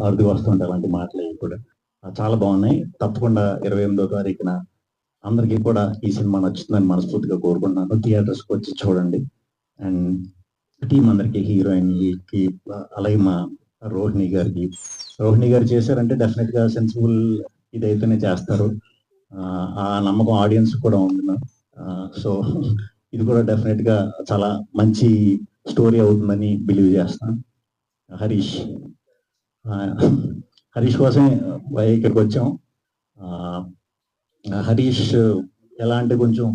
అరుదుగా వస్తుంటాయి అలాంటి మాటలు కూడా, చాలా బాగున్నాయి. తప్పకుండా 28వ తారీఖున అందరికీ కూడా ఈ సినిమా నచ్చుతుందని మనస్ఫూర్తిగా కోరుకుంటున్నాను. థియేటర్స్కి వచ్చి చూడండి. అండ్ టీం అందరికి, హీరోయిన్కి, అలాగే మా రోహిణి గారు చేశారంటే డెఫినెట్ గా సెన్సిబుల్ ఇదైతేనే చేస్తారు. ఆ నమ్మకం ఆడియన్స్ కూడా ఉంది. సో ఇది కూడా డెఫినెట్ గా చాలా మంచి స్టోరీ అవుతుందని బిలీవ్ చేస్తాను. హరీష్ కోసమే ఇక్కడికి వచ్చాం. హరీష్ ఎలా అంటే కొంచెం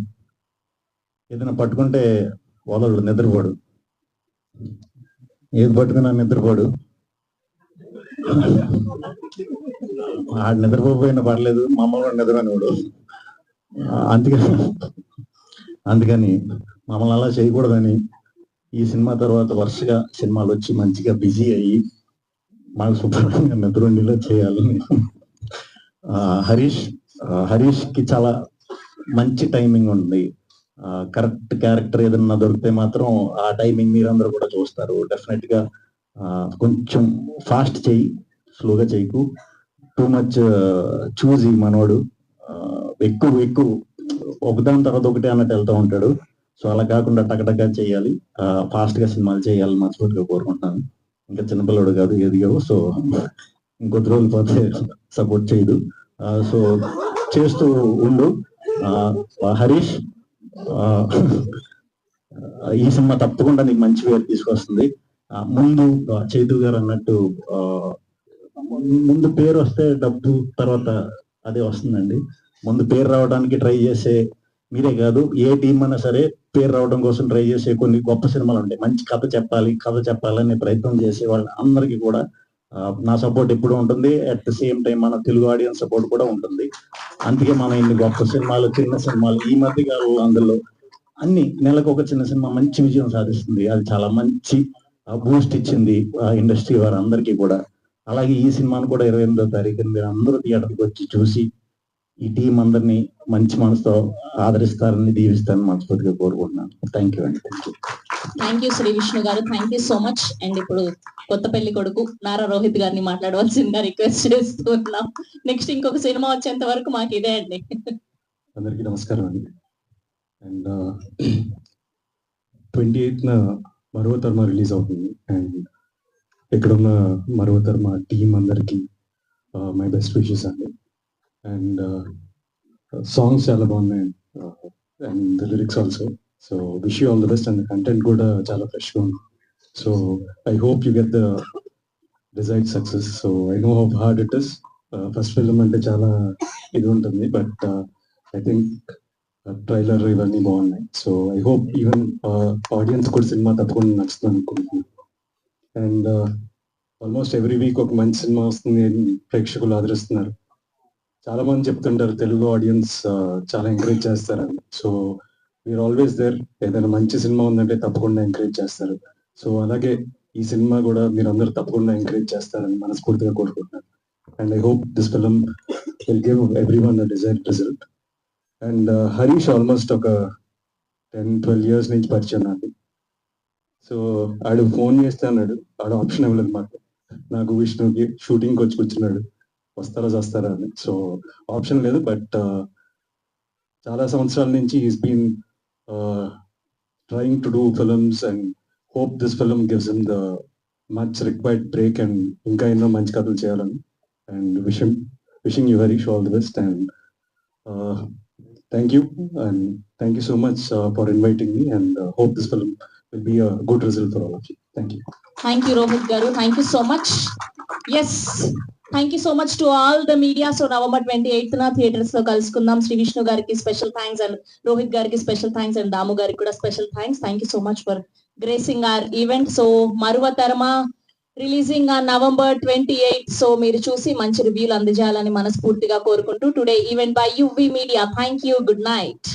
ఏదైనా పట్టుకుంటే వదలడు, నిద్రపోడు. ఏది పట్టుకున్నా నిద్రపోడు. ఆడు నిద్రపోయినా పర్లేదు, మమ్మల్ని నిద్రపోడు. అందుకని మమ్మల్ని అలా చేయకూడదని ఈ సినిమా తర్వాత వరుసగా సినిమాలు వచ్చి మంచిగా బిజీ అయ్యి మాకు శుభ్రంగా నిద్రలో చేయాలని. హరీష్ కి చాలా మంచి టైమింగ్ ఉంది. కరెక్ట్ క్యారెక్టర్ ఏదన్నా దొరికితే మాత్రం ఆ టైమింగ్ మీరందరూ కూడా చూస్తారు. డెఫినెట్ గా కొంచెం ఫాస్ట్ చెయ్యి, స్లోగా చేయకు. టూ మచ్ చూసి మనోడు ఎక్కువ ఒకదాని తర్వాత ఒకటి అన్నట్టు వెళ్తూ ఉంటాడు. సో అలా కాకుండా టకటగా చేయాలి, ఫాస్ట్ గా సినిమాలు చేయాలని మనస్ఫూర్తిగా కోరుకుంటున్నాను. ఇంకా చిన్నపిల్లడు కాదు, ఎదిగావు. సో ఇంకొద్ది రోజులు పోతే సపోర్ట్ చేయదు. సో చేస్తూ ఉండు. హరీష్, ఈ సినిమా తప్పకుండా నీకు మంచి పేరు తీసుకొస్తుంది. ముందు చైతు గారు అన్నట్టు ముందు పేరు వస్తే డబ్బు తర్వాత అదే వస్తుందండి. ముందు పేరు రావడానికి ట్రై చేసే మీరే కాదు, ఏ టీం అయినా సరే పేరు రావడం కోసం ట్రై చేసే కొన్ని గొప్ప సినిమాలు ఉంటాయి. మంచి కథ చెప్పాలనే ప్రయత్నం చేసే వాళ్ళందరికీ కూడా నా సపోర్ట్ ఎప్పుడు ఉంటుంది. అట్ ద సేమ్ టైం మన తెలుగు ఆడియన్స్ సపోర్ట్ కూడా ఉంటుంది. అందుకే మనం ఇన్ని గొప్ప సినిమాలు, చిన్న సినిమాలు ఈ మధ్య కాలంలో అందులో అన్ని నెలకు ఒక చిన్న సినిమా మంచి విజయం సాధిస్తుంది. అది చాలా మంచి బూస్ట్ ఇచ్చింది ఇండస్ట్రీ వారు అందరికీ కూడా. అలాగే ఈ సినిమాను కూడా 28వ తారీఖున మీరు అందరూ థియేటర్కి వచ్చి చూసి ఈ టీం అందరినీ మంచి మనసుతో ఆదరిస్తారని, దీవిస్తారని మనస్ఫూర్తిగా కోరుకుంటున్నాను. థ్యాంక్ యూ అండి. థ్యాంక్ యూ శ్రీ విష్ణు గారు, thank you so much. And ఇప్పుడు కొత్త పెళ్లి కొడుకు నారా రోహిత్ గారిని మాట్లాడవలసిందిగా రిక్వెస్ట్ చేస్తున్నాం. నెక్స్ట్ ఇంకొక సినిమా వచ్చేంత వరకు మాకు ఇదే అండి. అందరికీ నమస్కారం అండి. అండ్ 28న మరువతర్మ రిలీజ్ అవుతుంది. అండ్ ఇక్కడున్న మరువతర్మ టీం అందరికీ మై బెస్ట్ విషెస్ అండి. అండ్ సాంగ్స్ చాలా బాగున్నాయి, and the lyrics also. So wish you all the best. And content కూడా చాలా ఫ్రెష్గా ఉంది. So I hope you get the desired success. So I know how hard it is. First film అంటే చాలా ఇది ఉంటుంది, బట్ ఐ థింక్ ట్రైలర్ ఇవన్నీ బాగున్నాయి. So I hope even audience కూడా సినిమా తప్పకుండా నచ్చుతుంది అనుకుంటున్నాను. అండ్ ఆల్మోస్ట్ ఎవ్రీ వీక్ ఒక మంచి సినిమా వస్తుంది అని ప్రేక్షకులు ఆదరిస్తున్నారు. చాలా మంది చెప్తుంటారు తెలుగు ఆడియన్స్ చాలా ఎంకరేజ్ చేస్తారని. So we're always there. ఏదైనా మంచి సినిమా ఉందంటే తప్పకుండా ఎంకరేజ్ చేస్తారు. సో అలాగే ఈ సినిమా కూడా మీరు అందరూ తప్పకుండా ఎంకరేజ్ చేస్తారని మనస్ఫూర్తిగా కోరుకుంటున్నాను. And I hope this film will give everyone a desired result. And Harish almost ఒక 10-12 years నుంచి పరిచయం నాకు. సో ఆడు ఫోన్ చేస్తే అన్నాడు, ఆడు ఆప్షన్ ఇవ్వలేదు నాకు విష్ణుకి. షూటింగ్కి వచ్చి కూర్చున్నాడు, వస్తారా అని. సో ఆప్షన్ లేదు. బట్ చాలా సంవత్సరాల నుంచి is been trying to do films and hope this film gives him the much required break and ఇంకా ఎన్నో మంచి కథలు చేయాలని and wishing you Harish all the best and thank you so much for inviting me and hope this film will be a good result for all of you. Thank you. Thank you Rohit గారు, thank you so much. Yes, thank you so much to all the media. So November 28th theatres లో కలుసుకుందాం. శ్రీ విష్ణు గారికి special thanks and Rohit గారికి special thanks and Damu గారికి కూడా special thanks. Thank you so much for gracing our event. So Maruvatarama releasing on November 28th. So మీరు చూసి మంచి రివ్యూలు అందజేయాలని మనస్ఫూర్తిగా కోరుకుంటూ today event by UV media. Thank you, good night.